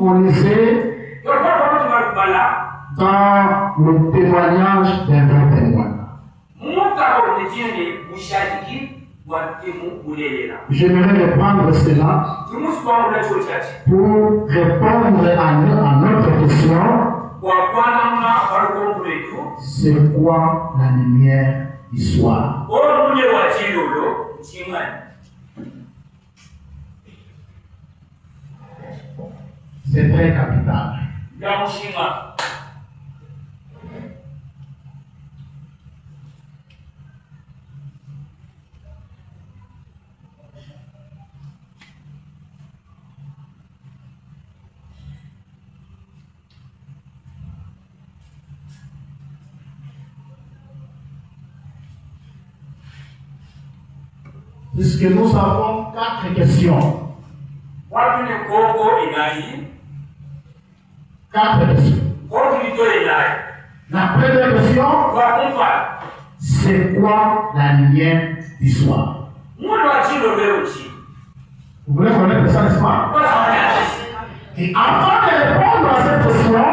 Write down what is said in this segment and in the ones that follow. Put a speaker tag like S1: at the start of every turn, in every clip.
S1: on lisait dans le témoignage d'un vrai témoin. J'aimerais reprendre cela pour répondre à notre question. C'est quoi la lumière du soir? C'est très capital. Puisque nous avons 4 questions. 4 questions. La première question, c'est quoi la lumière du soir? Vous voulez connaître ça, n'est-ce pas? Et avant de répondre à cette question,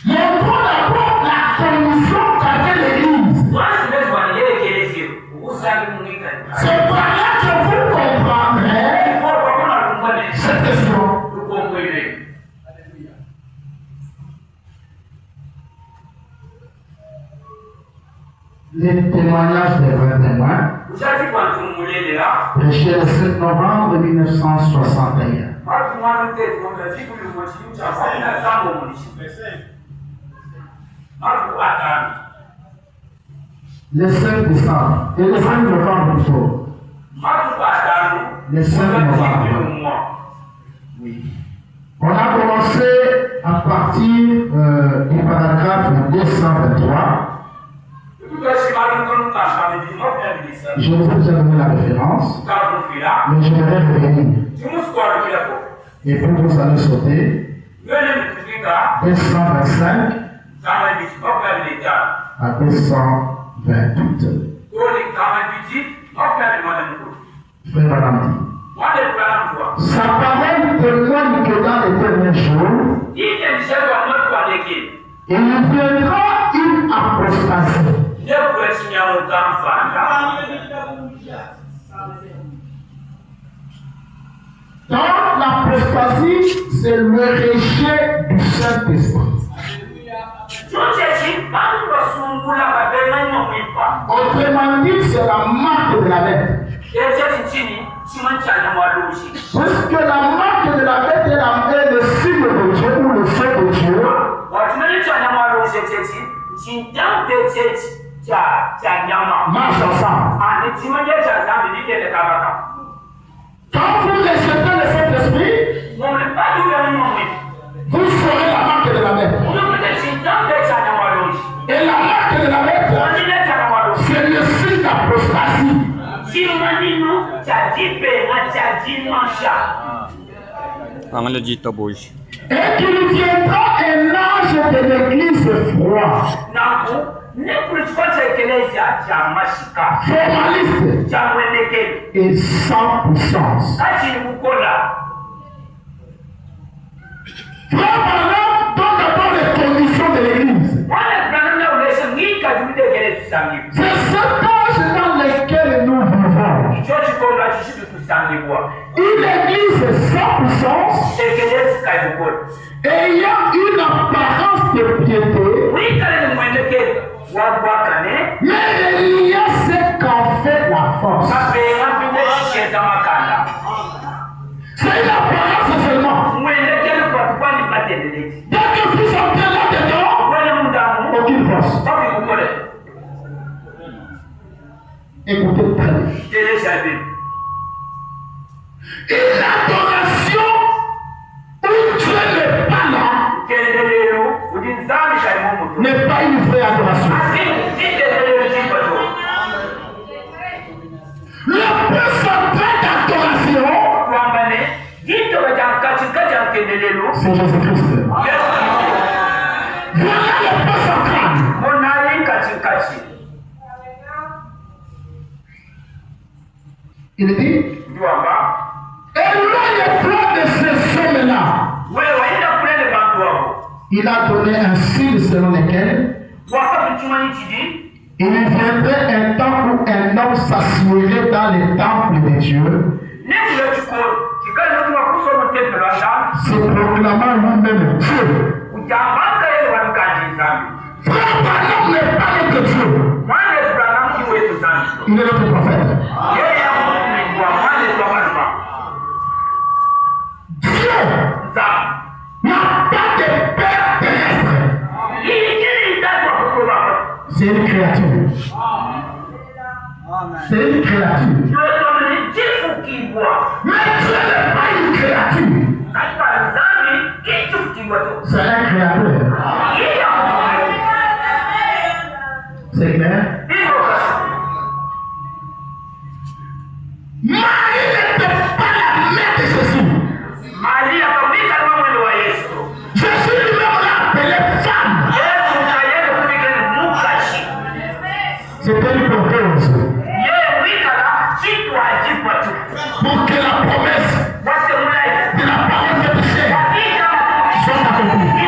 S1: montrons d'abord la condition qu'avait l'Église. C'est par là que vous comprendrez cette question. Les témoignages des vrais témoins, prêché le 7 novembre 1961. Le 5 décembre, et le 5 novembre plutôt. Le 5 novembre. Oui. On a commencé à partir du paragraphe 223. Je vous ai déjà donné la référence, mais je vais revenir. Et puis vous allez sauter 225 à 228. Frère Valentin. Sa parole témoigne que dans les derniers jours, il viendra une apostasie. Dans l'apostasie, c'est le rejet du Saint-Esprit. Autrement dit, c'est la marque de la bête. Parce que la marque de la bête est le signe de Dieu ou le feu de Dieu. Marche ensemble. Quand vous rejetez le Saint-Esprit, vous ferez la marque de la bête. Et la marque de la bête, c'est le signe d'apostasie. Et qu'il viendra un ange de l'église froid, formaliste et sans puissance. Frère Branham donne d'abord les conditions de l'église. C'est cet âge dans lequel nous vivons. Une église sans puissance, ayant une apparence de piété, mais il y a ce qu'en fait la force. C'est une apparence seulement. Dès que vous entrez là-dedans, aucune force. Écoutez très bien. Et l'adoration où Dieu n'est pas là n'est pas une vraie adoration. Le plus sacré d'adoration, c'est Jésus-Christ. Voilà le plus sacré. Il dit, éloigne-toi de ces hommes-là, il a donné un signe selon lequel il viendrait un temps où un homme s'assierait dans les temples de Dieu, se proclamant lui-même Dieu. Frère Branham n'est pas notre Dieu. Il est notre prophète. Dieu n'a pas de père terrestre. C'est une créature. C'est une créature. Mais Dieu n'est pas une créature. C'est un créateur. C'est clair? Marie n'était pas la mère de Jésus. Jésus lui-même l'a appelée femme. C'était une propose. Pour que la promesse de la parole de chair soit accomplie.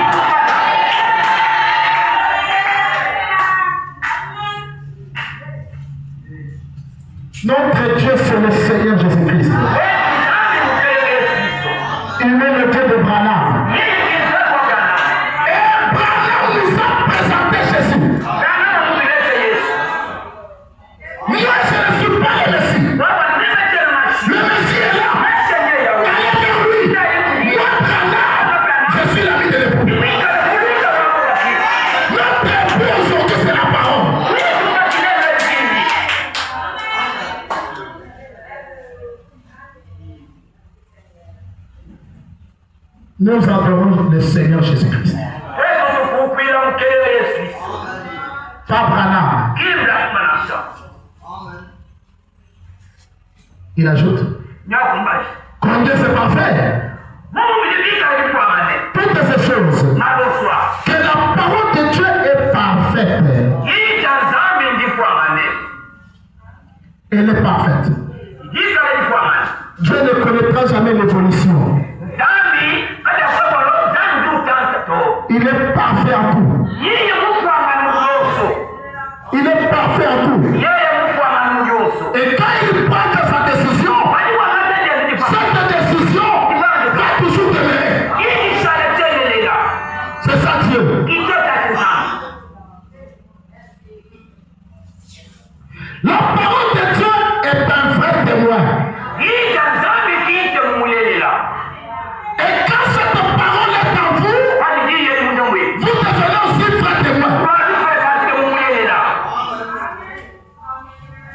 S1: Notre Dieu, c'est le Seigneur Jésus-Christ. Il est le Dieu de Branham. Et Branham nous a présenté Jésus. Moi, je ne suis pas le Messie. Le Messie est là. Allez vers lui. Moi, Branham, je suis l'ami de l'époux. Notre époux aujourd'hui, c'est la parole. Nous adorons le Seigneur Jésus-Christ. Pas Branham. Il ajoute, quand Dieu c'est parfait, toutes ces choses, que la parole de Dieu est parfaite. Elle est parfaite. Dieu ne connaîtra jamais l'évolution. Il est parfait en tout. Il est parfait en tout. Et quand il prend sa décision, cette décision va toujours demeurer. C'est ça Dieu. La parole de Dieu est un vrai témoin. Et quand cette parole est en vous, vous devenez aussi vrai témoin.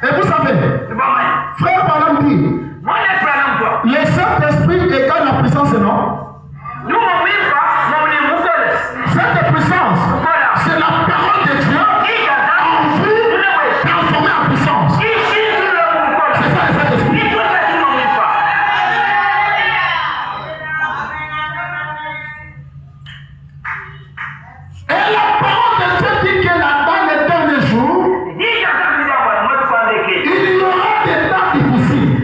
S1: Et vous savez, frère Branham dit, le Saint-Esprit égale la puissance, non? Cette puissance, c'est la parole de Dieu en vous, transformée en puissance. C'est ça le Saint-Esprit. Et la parole de Dieu dit que dans les derniers jours, il y aura des temps difficiles.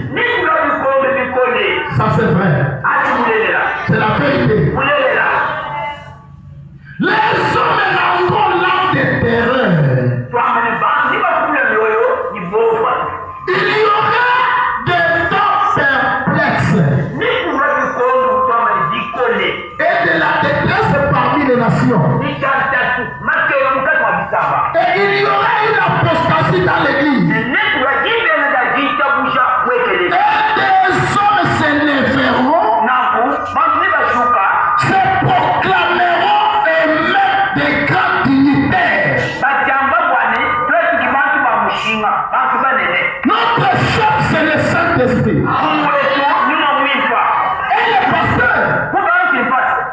S1: Ça c'est vrai. C'est la vérité. Les hommes rendront l'âme de terreur. Il y aura des temps perplexes et de la détresse parmi les nations. Et il y aura une apostasie dans l'église. Et des hommes s'élèveront, se proclameront et même des grands dignitaires. Notre chef, c'est le Saint-Esprit. Et les pasteurs,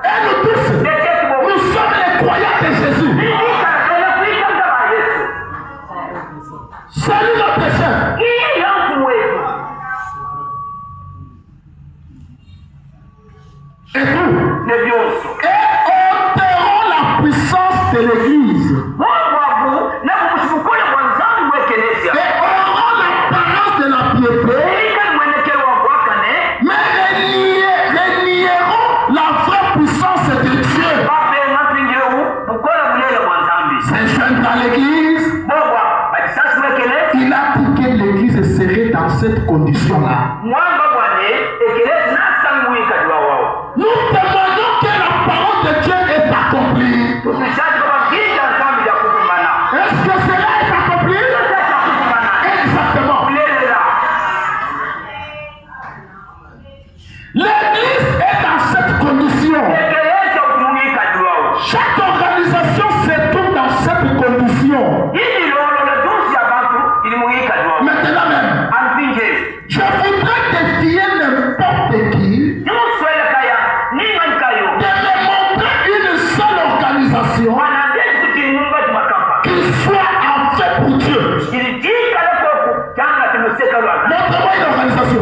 S1: et nous tous, nous sommes les croyants de Jésus. Salut notre chef. Et tout. Et ôteront la puissance de l'église. Et auront l'apparence de la piété. Mais renier de Dieu est accompli. Est-ce que cela est accompli? Exactement. L'église est dans cette condition. Chaque organisation se trouve dans cette condition. Maintenant même, je voudrais défier n'importe qui de me montrer une seule organisation qui soit en fait pour Dieu. Montre-moi une organisation.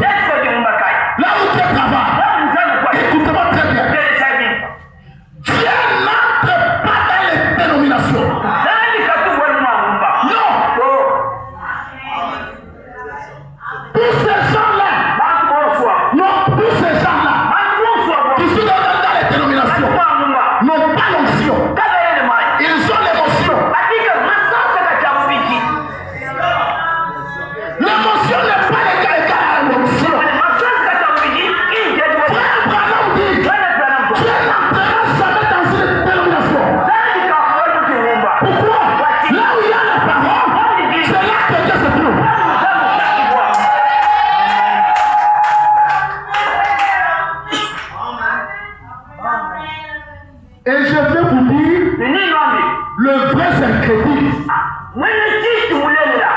S1: Là où tu travailles, écoute-moi très bien. Dieu n'entre pas dans les dénominations. Non. Tous ces gens-là, non, tous ces gens-là qui sont dans les dénominations n'ont pas l'onction. Ils ont l'émotion. L'émotion n'est pas égale à l'onction. Frère Branham dit, Dieu n'entrera jamais dans une dénomination. Pourquoi? Là où il y a la parole, c'est là que Dieu se trouve. Et je vais vous dire, le vrai incrédule,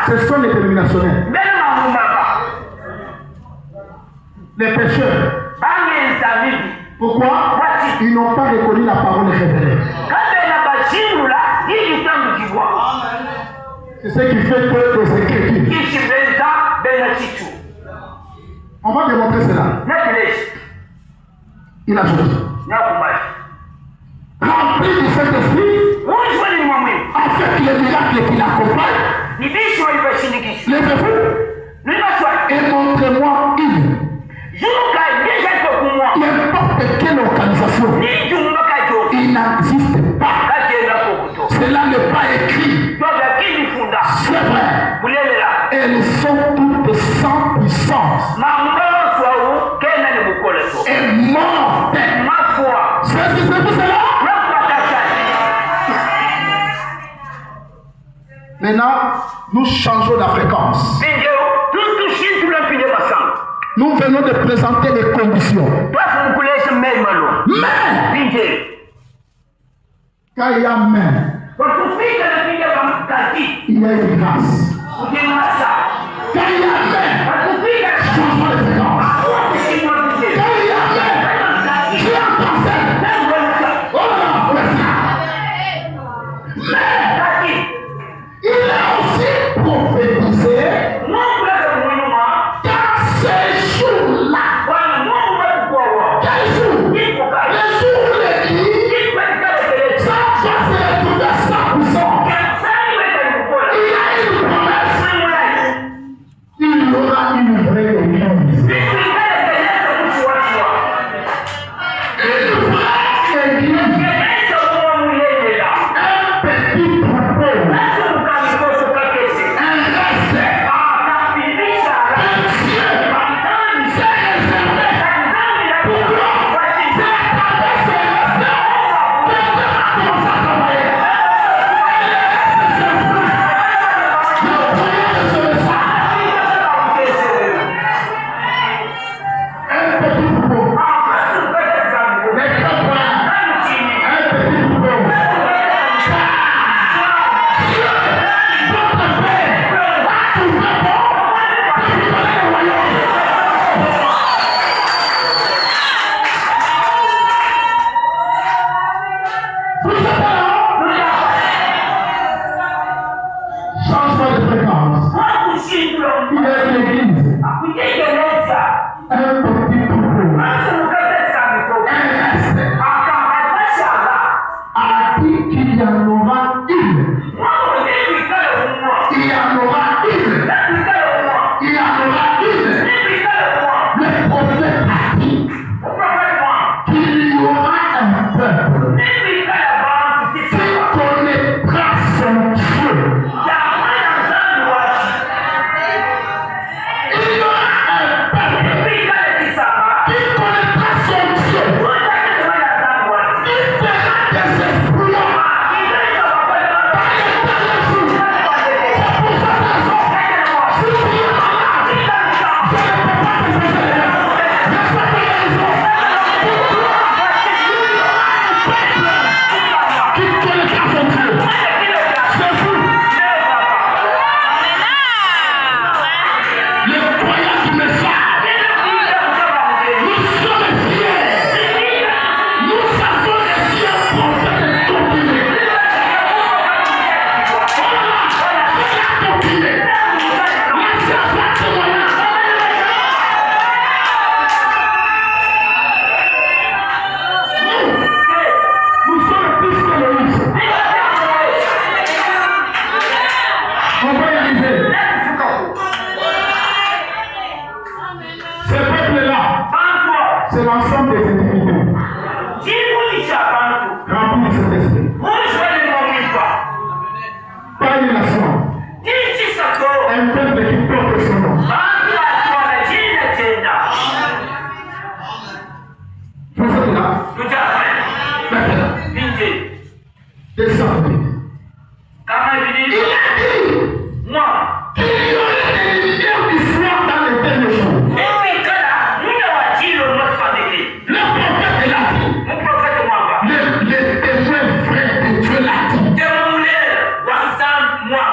S1: ce sont les dénominationnels. Les pécheurs. Pourquoi? Ils n'ont pas reconnu la parole révélée. C'est ce qui fait que les incrédules. On va démontrer cela. Il ajoute. Rempli du Saint-Esprit, avec les miracles qui l'accompagnent, levez-vous et montrez-moi une. N'importe quelle organisation, il n'existe pas. Cela n'est pas écrit. C'est vrai. Elles sont toutes sans puissance et mortes. C'est pour cela. Maintenant, nous changeons la fréquence. Nous venons de présenter les conditions. Mais, quand il y a mais, il y a une grâce. Quand il y a mais, changement de fréquence. Quand il y a mais, tu as pensé. Oh non, mais, il a aussi prophétisé dans ces jours-là. Quel jour? Les jours où l'église, ça va se retrouver 100%. Il y a une promesse. Il y aura une vraie église. Une vraie église. Un petit troupeau.
S2: Remplis de cet esprit. Pas une nation. Un peuple qui porte son nom. Vous êtes là? Maintenant. Descendez. Il a dit qu'il y aurait des lumières du soir dans les derniers jours. Le prophète l'a dit. Les témoins vrais de Dieu l'a dit.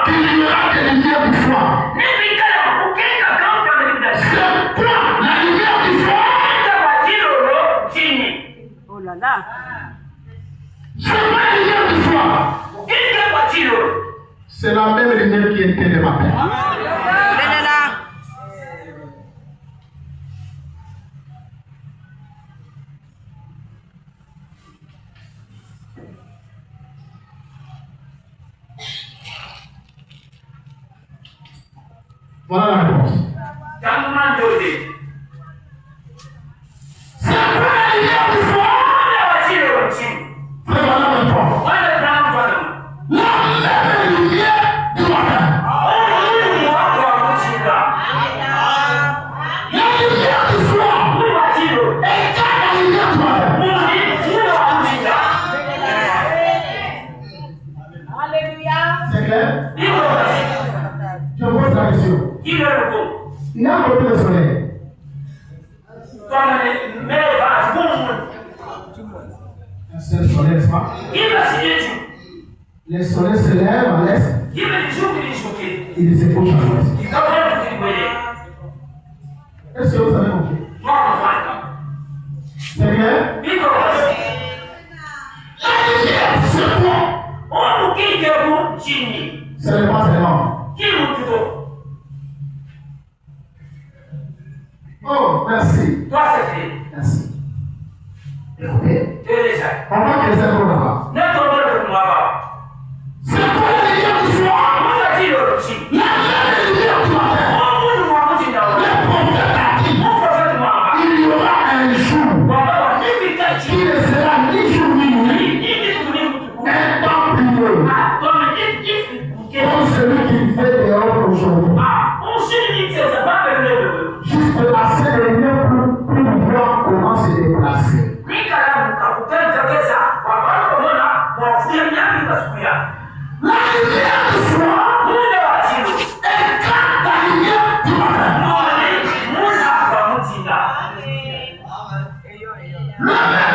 S2: Qu'il y aura des lumières du soir. C'est quoi la lumière du soir?
S3: Oh là là.
S2: C'est pas la lumière du soir. C'est la même lumière qui était le matin. Voilà la réponse. C'est pas la lumière du soir. Voilà la réponse. La même lumière du matin. La lumière du soir. Égale la lumière du matin.
S3: Alléluia.
S2: C'est clair? Je pose la question. Il y a un côté de soleil. Un seul soleil, n'est-ce pas? Le soleil se lève à l'est et il se couche à l'ouest. Est-ce que vous avez compris? C'est clair? La lumière, c'est quoi? C'est le pas seulement. Oh, merci. Merci. Écoutez, on va que les êtres là-bas. C'est quoi la lumière du soir? La lumière du matin. Le prophète a dit, il y aura un jour qui ne sera ni jour ni nuit, un temps prieux, comme celui qui fait dehors aujourd'hui. Juste assez de lumière pour voir comment se déplacer. La lumière du soir éclate la lumière du matin. Le